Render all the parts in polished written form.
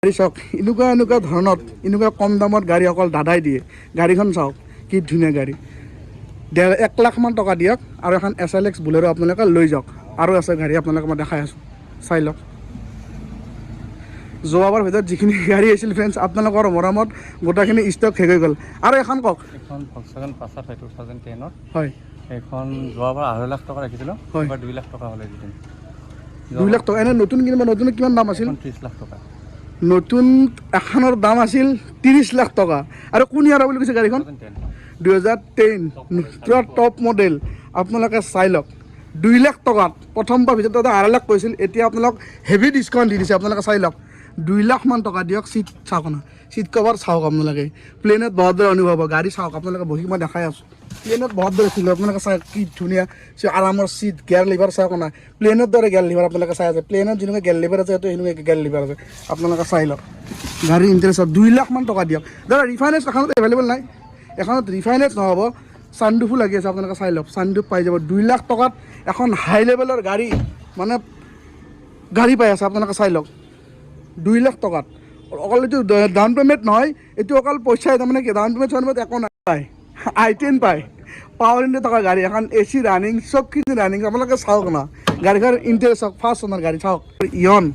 গাড়ী চাওক এনেকুৱা ধৰণত এনেকুৱা কম দামত গাড়ী অকল দাদাই দিয়ে। গাড়ীখন চাওক কি ধুনীয়া গাড়ী। 1 লাখ মান টকা দিয়ক আৰু এখন SLX বুলেৰো আপোনালোকে লৈ যাওক। আৰু আছে গাড়ী আপোনালোকে মই দেখাই আছোঁ, চাই লওক। যোৱাবাৰ ভিতৰত যিখিনি গাড়ী আছিল ফ্ৰেণ্ডছ, আপোনালোকৰ মৰমত গোটেইখিনি ষ্টক শেষ হৈ গ'ল। আৰু এখন কওক। এখন Volkswagen Passat হয় 2010 হয়, এখন যোৱাবাৰ 2.5 লাখ টকা ৰাখিছিলোঁ, হয়। এবাৰ 2 লাখ টকা হ'লে দিম। 2 লাখ টকা। এনে নতুন কিনিব, নতুন কিমান দাম আছিল? 30 লাখ টকা। নতুন এখনৰ দাম আছিল 30 লাখ টকা। আৰু কোন ইয়াৰ বুলি কৈছে গাড়ীখন? 2010 পুৰা টপ মডেল। আপোনালোকে চাই লওক 2 লাখ টকাত। প্ৰথমবাৰ ভিতৰত 2.5 লাখ কৈছিল, এতিয়া আপোনালোক হেভি ডিছকাউণ্ট দি দিছে। আপোনালোকে চাই লওক 2 লাখ মান টকা দিয়ক। চিট চাওক না, চিট কভাৰ চাওক আপোনালোকে। প্লেনত বহুত দৰে অনুভৱ হ'ব। গাড়ী চাওক আপোনালোকে, বহি মই দেখাই আছোঁ। প্লেনত বহুত দৰে ফিল আপোনালোকে চাই কি ধুনীয়া আৰামৰ চিট। গিয়াৰ লিভাৰ চাওক না, প্লেনৰ দৰে গিয়াৰ লিভাৰ আপোনালোকে চাই আছে। প্লেনত যেনেকৈ গিয়াৰ লিভাৰ আছে সেইটো সেনেকৈ গিয়াৰ লিভাৰ আছে। আপোনালোকে চাই লওক গাড়ী ইণ্টাৰেষ্ট 2 লাখ মান টকা দিয়ক। দাদা ৰিফাইনেন্স এখনত এভেইলেবল নাই, এখনত ৰিফাইনেন্স নহ'ব। চানডুফো লাগি আছে, আপোনালোকে চাই লওক। চানডুফ পাই যাব 2 লাখ টকাত। এখন হাই লেভেলৰ গাড়ী, মানে গাড়ী পাই আছে। আপোনালোকে চাই লওক 2 লাখ টকাত। অকল এইটো ডাউন পে'মেণ্ট নহয়, এইটো অকল পইচাই। তাৰমানে কি ডাউন পে'মেণ্ট একো নাপায়। i10 পায়, পাৱাৰ ইণ্ডিয়া টকা গাড়ী এখন, AC ৰানিং, চবখিনি ৰানিং। আপোনালোকে চাওক না গাড়ীখন ইণ্টাৰেষ্ট চাওক। ফাৰ্ষ্ট অনাৰ গাড়ী চাওক, ইয়ন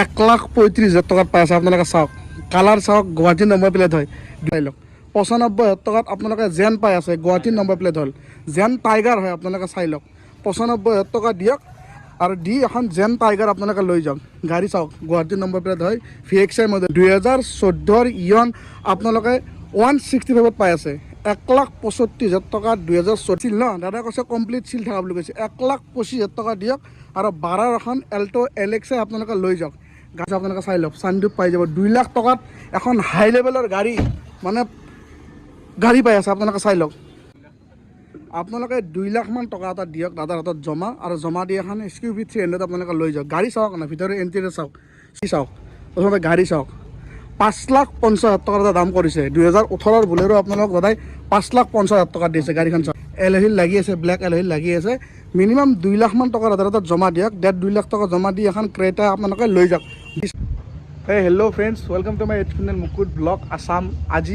1,35,000 টকাত পাই আছে। আপোনালোকে চাওক কালাৰ চাওক, গুৱাহাটীৰ নম্বৰ প্লেট হয়। চাই লওক 95,000 টকাত আপোনালোকে জেন পাই আছে, গুৱাহাটীৰ নম্বৰ প্লেট হ'ল। জেন টাইগাৰ হয়, আপোনালোকে চাই লওক। 95,000 টকা দিয়ক আৰু দি এখন জেন টাইগাৰ আপোনালোকে লৈ যাওক। গাড়ী চাওক, গুৱাহাটীৰ নম্বৰ প্লেট হয়, VXI মডেল 2014 ইয়ন আপোনালোকে 165ত পাই আছে। 1,65,000 টকাত 2014 চিল ন, দাদা কৈছে কমপ্লিট চিল থকা বুলি কৈছে। 1,25,000 টকা দিয়ক আৰু 12 এখন এল্টো LXI আপোনালোকে লৈ যাওক। গাড়ী আপোনালোকে চাই লওক, চানডুপ পাই যাব 2 লাখ টকাত। এখন হাই লেভেলৰ গাড়ী, মানে গাড়ী পাই আছে। আপোনালোকে চাই লওক। আপোনালোকে 2 লাখ মান টকা এটা দিয়ক দাদাৰ হাতত জমা, আৰু জমা দি এখন SQV 300 আপোনালোকে লৈ যাওক। গাড়ী চাওক না, ভিতৰৰ ইণ্টেৰিয়ৰ চাওক, চাওক। প্ৰথমতে গাড়ী চাওক, 5,50,000 টকাৰ এটা দাম কৰিছে। 2018 বুলেৰো আপোনালোক দাদাই 5,50,000 টকাত দিছে। গাড়ীখন চাওক, এলহিল লাগি আছে, ব্লেক এলহিল লাগি আছে। মিনিমাম 2 লাখ মান টকাৰ দাদাৰ হাতত জমা দিয়ক। 2 লাখ টকা জমা দি এখন ক্ৰেটা আপোনালোকে লৈ যাওক। Hello' friends, welcome to my YouTube channel Mukut blog Assam. আজি